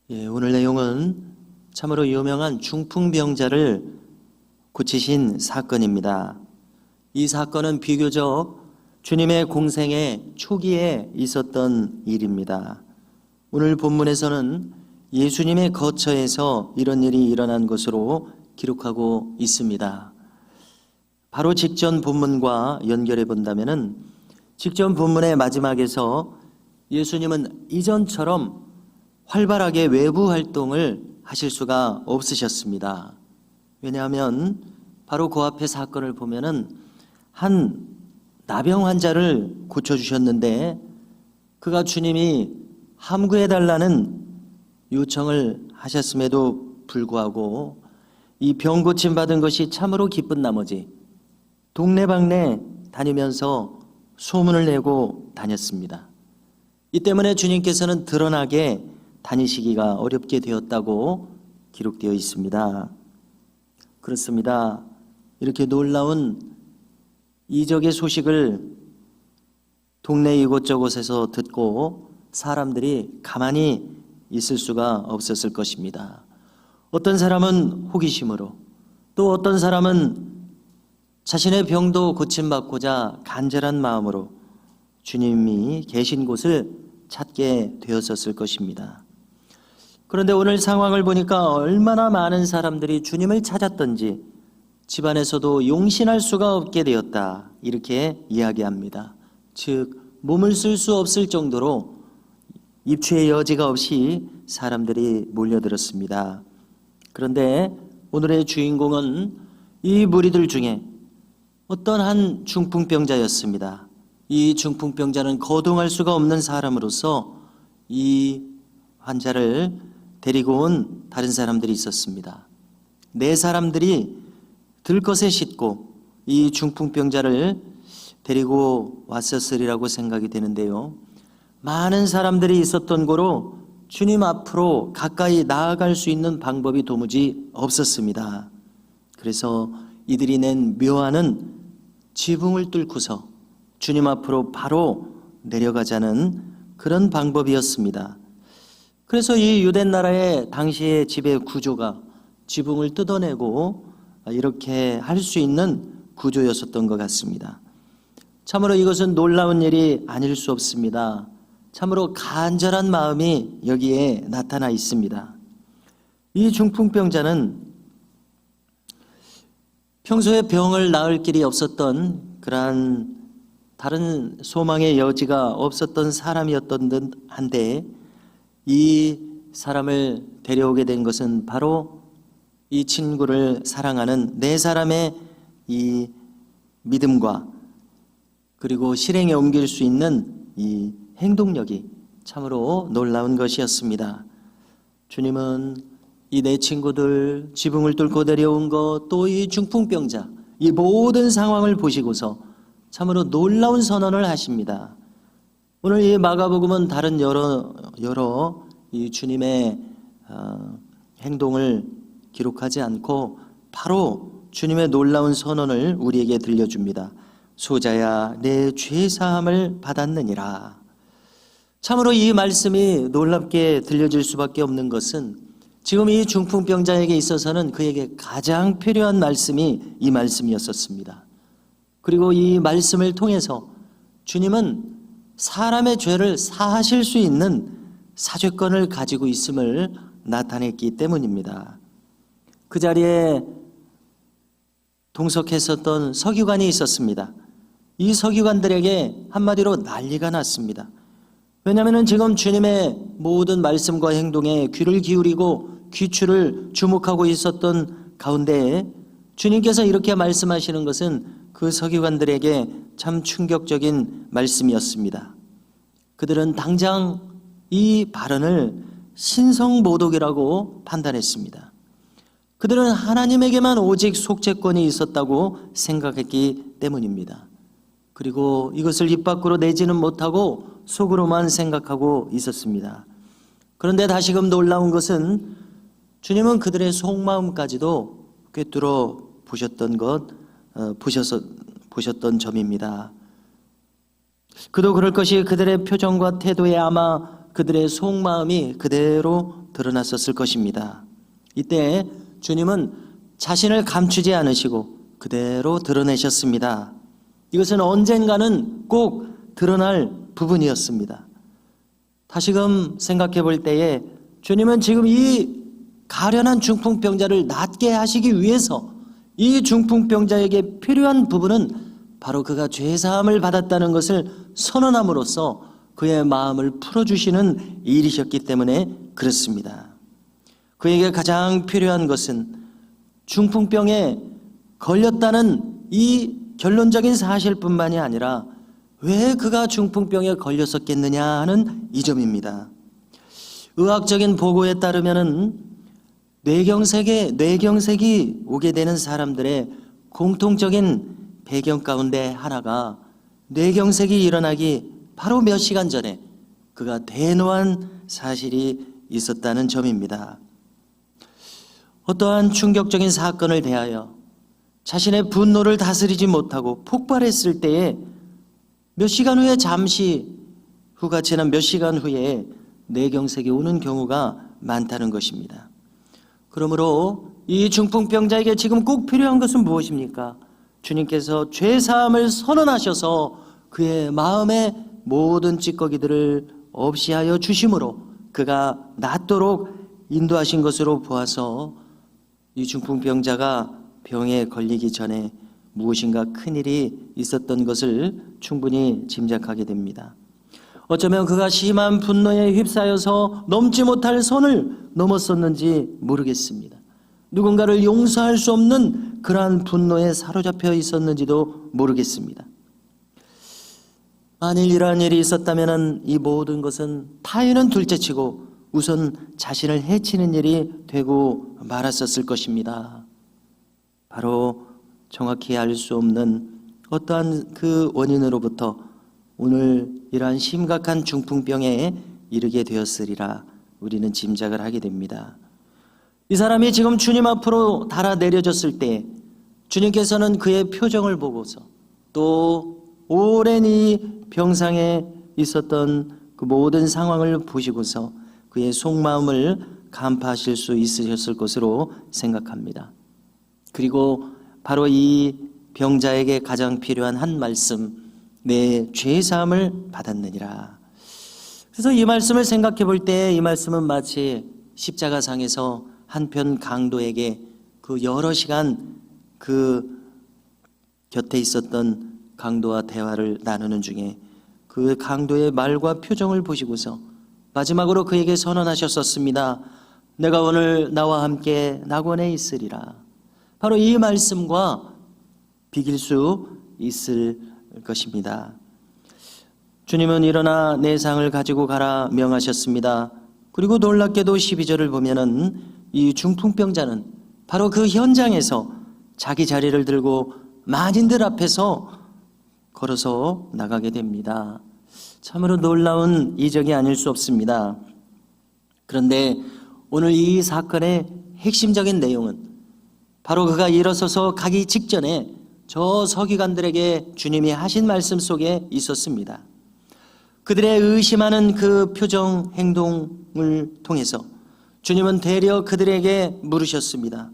오늘 내용은 참으로 유명한 중풍병자를 고치신 사건입니다. 이 사건은 비교적 주님의 공생의 초기에 있었던 일입니다. 오늘 본문에서는 예수님의 거처에서 이런 일이 일어난 것으로 기록하고 있습니다. 바로 직전 본문과 연결해 본다면은 직전 본문의 마지막에서 예수님은 이전처럼 활발하게 외부 활동을 하실 수가 없으셨습니다. 왜냐하면 바로 그 앞에 사건을 보면은 한 나병 환자를 고쳐주셨는데 그가 주님이 함구해달라는 요청을 하셨음에도 불구하고 이 병 고침 받은 것이 참으로 기쁜 나머지 동네방네 다니면서 소문을 내고 다녔습니다. 이 때문에 주님께서는 드러나게 다니시기가 어렵게 되었다고 기록되어 있습니다. 그렇습니다. 이렇게 놀라운 이적의 소식을 동네 이곳저곳에서 듣고 사람들이 가만히 있을 수가 없었을 것입니다. 어떤 사람은 호기심으로, 또 어떤 사람은 자신의 병도 고침받고자 간절한 마음으로 주님이 계신 곳을 찾게 되었었을 것입니다. 그런데 오늘 상황을 보니까 얼마나 많은 사람들이 주님을 찾았던지 집안에서도 용신할 수가 없게 되었다, 이렇게 이야기합니다. 즉 몸을 쓸 수 없을 정도로 입추의 여지가 없이 사람들이 몰려들었습니다. 그런데 오늘의 주인공은 이 무리들 중에 어떤 한 중풍병자였습니다. 이 중풍병자는 거동할 수가 없는 사람으로서 이 환자를 데리고 온 다른 사람들이 있었습니다. 네 사람들이 들것에 싣고 이 중풍병자를 데리고 왔었으리라고 생각이 되는데요. 많은 사람들이 있었던 고로 주님 앞으로 가까이 나아갈 수 있는 방법이 도무지 없었습니다. 그래서 이들이 낸 묘안은 지붕을 뚫고서 주님 앞으로 바로 내려가자는 그런 방법이었습니다. 그래서 이 유대 나라의 당시의 지배 구조가 지붕을 뜯어내고 이렇게 할 수 있는 구조였었던 것 같습니다. 참으로 이것은 놀라운 일이 아닐 수 없습니다. 참으로 간절한 마음이 여기에 나타나 있습니다. 이 중풍병자는 평소에 병을 나을 길이 없었던 그러한 다른 소망의 여지가 없었던 사람이었던 듯 한데 이 사람을 데려오게 된 것은 바로 이 친구를 사랑하는 네 사람의 이 믿음과 그리고 실행에 옮길 수 있는 이 행동력이 참으로 놀라운 것이었습니다. 주님은 이 네 친구들 지붕을 뚫고 내려온 것, 또 이 중풍병자, 이 모든 상황을 보시고서 참으로 놀라운 선언을 하십니다. 오늘 이 마가복음은 다른 여러 이 주님의 행동을 기록하지 않고 바로 주님의 놀라운 선언을 우리에게 들려줍니다. 소자야, 내 죄사함을 받았느니라. 참으로 이 말씀이 놀랍게 들려질 수밖에 없는 것은 지금 이 중풍병자에게 있어서는 그에게 가장 필요한 말씀이 이 말씀이었었습니다. 그리고 이 말씀을 통해서 주님은 사람의 죄를 사하실 수 있는 사죄권을 가지고 있음을 나타냈기 때문입니다. 그 자리에 동석했었던 서기관이 있었습니다. 이 서기관들에게 한마디로 난리가 났습니다. 왜냐하면 지금 주님의 모든 말씀과 행동에 귀를 기울이고 귀추를 주목하고 있었던 가운데 주님께서 이렇게 말씀하시는 것은 그 서기관들에게 참 충격적인 말씀이었습니다. 그들은 당장 이 발언을 신성모독이라고 판단했습니다. 그들은 하나님에게만 오직 속죄권이 있었다고 생각했기 때문입니다. 그리고 이것을 입 밖으로 내지는 못하고 속으로만 생각하고 있었습니다. 그런데 다시금 놀라운 것은 주님은 그들의 속마음까지도 꿰뚫어 보셨던 점입니다. 그도 그럴 것이 그들의 표정과 태도에 아마 그들의 속마음이 그대로 드러났었을 것입니다. 이때 주님은 자신을 감추지 않으시고 그대로 드러내셨습니다. 이것은 언젠가는 꼭 드러날 부분이었습니다. 다시금 생각해 볼 때에 주님은 지금 이 가련한 중풍병자를 낫게 하시기 위해서 이 중풍병자에게 필요한 부분은 바로 그가 죄사함을 받았다는 것을 선언함으로써 그의 마음을 풀어주시는 일이셨기 때문에 그렇습니다. 그에게 가장 필요한 것은 중풍병에 걸렸다는 이 결론적인 사실뿐만이 아니라 왜 그가 중풍병에 걸렸었겠느냐 하는 이 점입니다. 의학적인 보고에 따르면은 뇌경색이 오게 되는 사람들의 공통적인 배경 가운데 하나가 뇌경색이 일어나기 바로 몇 시간 전에 그가 대노한 사실이 있었다는 점입니다. 어떠한 충격적인 사건을 대하여 자신의 분노를 다스리지 못하고 폭발했을 때에 몇 시간 후에 잠시 후가 지난 몇 시간 후에 뇌경색이 오는 경우가 많다는 것입니다. 그러므로 이 중풍병자에게 지금 꼭 필요한 것은 무엇입니까? 주님께서 죄사함을 선언하셔서 그의 마음의 모든 찌꺼기들을 없이 하여 주심으로 그가 낫도록 인도하신 것으로 보아서 이 중풍병자가 병에 걸리기 전에 무엇인가 큰일이 있었던 것을 충분히 짐작하게 됩니다. 어쩌면 그가 심한 분노에 휩싸여서 넘지 못할 선을 넘었었는지 모르겠습니다. 누군가를 용서할 수 없는 그러한 분노에 사로잡혀 있었는지도 모르겠습니다. 만일 이러한 일이 있었다면 이 모든 것은 타인은 둘째치고 우선 자신을 해치는 일이 되고 말았었을 것입니다. 바로 정확히 알 수 없는 어떠한 그 원인으로부터 오늘 이러한 심각한 중풍병에 이르게 되었으리라 우리는 짐작을 하게 됩니다. 이 사람이 지금 주님 앞으로 달아 내려졌을 때 주님께서는 그의 표정을 보고서 또 오랜 이 병상에 있었던 그 모든 상황을 보시고서 그의 속마음을 간파하실 수 있으셨을 것으로 생각합니다. 그리고 바로 이 병자에게 가장 필요한 한 말씀, 내 죄사함을 받았느니라. 그래서 이 말씀을 생각해 볼 때 이 말씀은 마치 십자가상에서 한편 강도에게 그 여러 시간 그 곁에 있었던 강도와 대화를 나누는 중에 그 강도의 말과 표정을 보시고서 마지막으로 그에게 선언하셨었습니다. 내가 오늘 나와 함께 낙원에 있으리라. 바로 이 말씀과 비길 수 있을 것입니다. 주님은 일어나 내 상을 가지고 가라 명하셨습니다. 그리고 놀랍게도 12절을 보면은 이 중풍병자는 바로 그 현장에서 자기 자리를 들고 만인들 앞에서 걸어서 나가게 됩니다. 참으로 놀라운 이적이 아닐 수 없습니다. 그런데 오늘 이 사건의 핵심적인 내용은 바로 그가 일어서서 가기 직전에 저 서기관들에게 주님이 하신 말씀 속에 있었습니다. 그들의 의심하는 그 표정 행동을 통해서 주님은 되려 그들에게 물으셨습니다.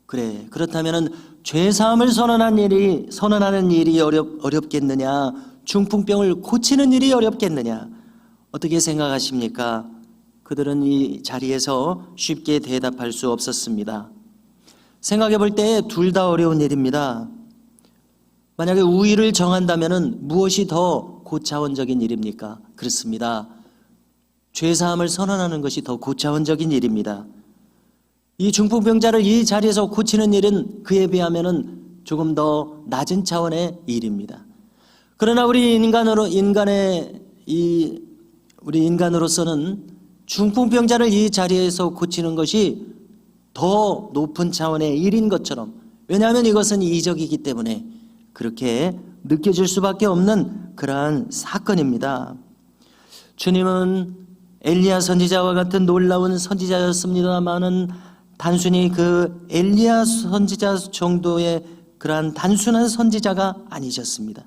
그래, 그렇다면 죄사함을 선언하는 일이 어렵겠느냐? 중풍병을 고치는 일이 어렵겠느냐? 어떻게 생각하십니까? 그들은 이 자리에서 쉽게 대답할 수 없었습니다. 생각해 볼 때 둘 다 어려운 일입니다. 만약에 우위를 정한다면 무엇이 더 고차원적인 일입니까? 그렇습니다. 죄사함을 선언하는 것이 더 고차원적인 일입니다. 이 중풍병자를 이 자리에서 고치는 일은 그에 비하면 조금 더 낮은 차원의 일입니다. 그러나 우리 인간으로서는 중풍병자를 이 자리에서 고치는 것이 더 높은 차원의 일인 것처럼, 왜냐하면 이것은 이적이기 때문에 그렇게 느껴질 수밖에 없는 그러한 사건입니다. 주님은 엘리야 선지자와 같은 놀라운 선지자였습니다만은 단순히 그 엘리야 선지자 정도의 그러한 단순한 선지자가 아니셨습니다.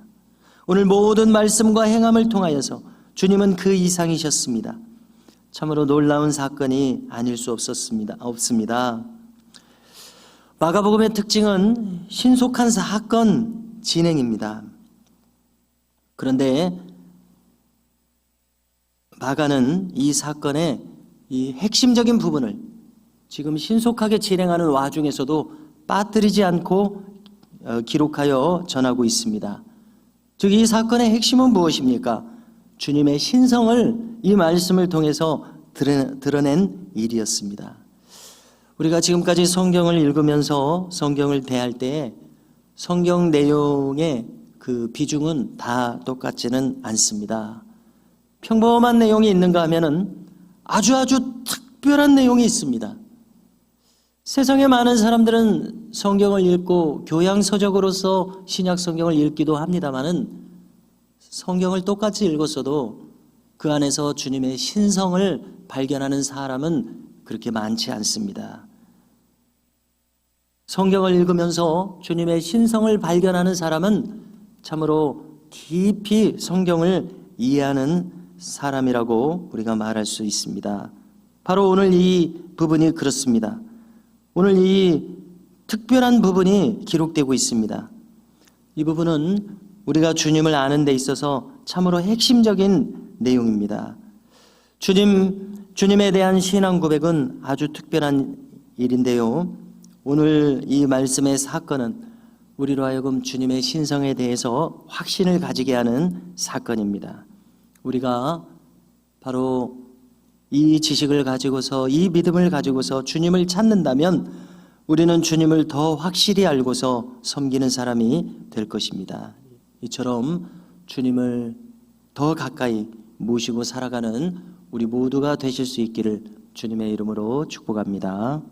오늘 모든 말씀과 행함을 통하여서 주님은 그 이상이셨습니다. 참으로 놀라운 사건이 아닐 수 없습니다. 마가복음의 특징은 신속한 사건 진행입니다. 그런데 마가는 이 사건의 이 핵심적인 부분을 지금 신속하게 진행하는 와중에서도 빠뜨리지 않고 기록하여 전하고 있습니다. 즉 이 사건의 핵심은 무엇입니까? 주님의 신성을 이 말씀을 통해서 드러낸 일이었습니다. 우리가 지금까지 성경을 읽으면서 성경을 대할 때 성경 내용의 그 비중은 다 똑같지는 않습니다. 평범한 내용이 있는가 하면은 아주 특별한 내용이 있습니다. 세상에 많은 사람들은 성경을 읽고 교양서적으로서 신약 성경을 읽기도 합니다마는 성경을 똑같이 읽었어도 그 안에서 주님의 신성을 발견하는 사람은 그렇게 많지 않습니다. 성경을 읽으면서 주님의 신성을 발견하는 사람은 참으로 깊이 성경을 이해하는 사람이라고 우리가 말할 수 있습니다. 바로 오늘 이 부분이 그렇습니다. 오늘 이 특별한 부분이 기록되고 있습니다. 이 부분은 우리가 주님을 아는 데 있어서 참으로 핵심적인 내용입니다. 주님에 대한 신앙 고백은 아주 특별한 일인데요. 오늘 이 말씀의 사건은 우리로 하여금 주님의 신성에 대해서 확신을 가지게 하는 사건입니다. 우리가 바로 이 지식을 가지고서 이 믿음을 가지고서 주님을 찾는다면 우리는 주님을 더 확실히 알고서 섬기는 사람이 될 것입니다. 이처럼 주님을 더 가까이 모시고 살아가는 우리 모두가 되실 수 있기를 주님의 이름으로 축복합니다.